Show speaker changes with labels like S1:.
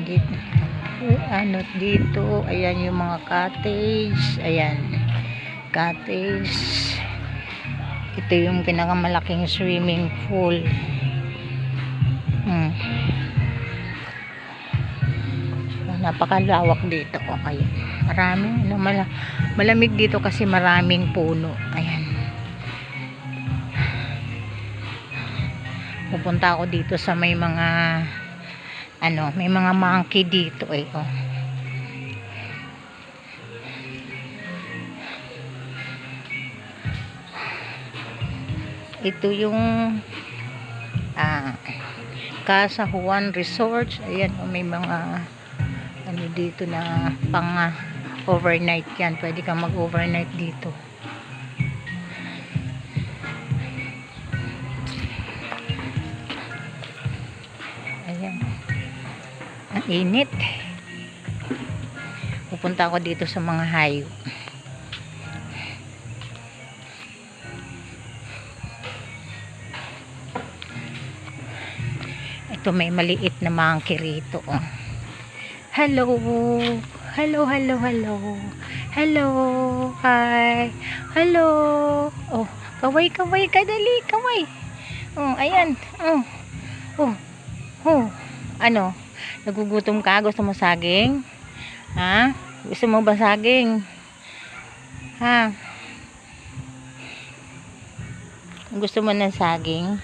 S1: dito, ano dito, ayan yung mga cottage, ayan, cottage. Ito yung pinakamalaking swimming pool. Napakalawak dito. Ayan, marami, malamig dito kasi maraming puno. Ayan, pupunta ako dito sa may mga may mga monkey dito oh. Ito yung Casa Juan Resort. Ayan may mga dito na pang overnight yan. Pwede kang mag overnight dito. Ayan, ang init. Pupunta ako dito sa mga hayop. Ito may maliit na monkey rito oh. Hello, hello, hello, hello, hello, hi, hello. Oh, kaway, kaway, kadali, kaway. Oh, ayan, ano, nagugutom ka? Gusto mo saging? Ha? Gusto mo ba saging? Ha? Gusto mo ng saging?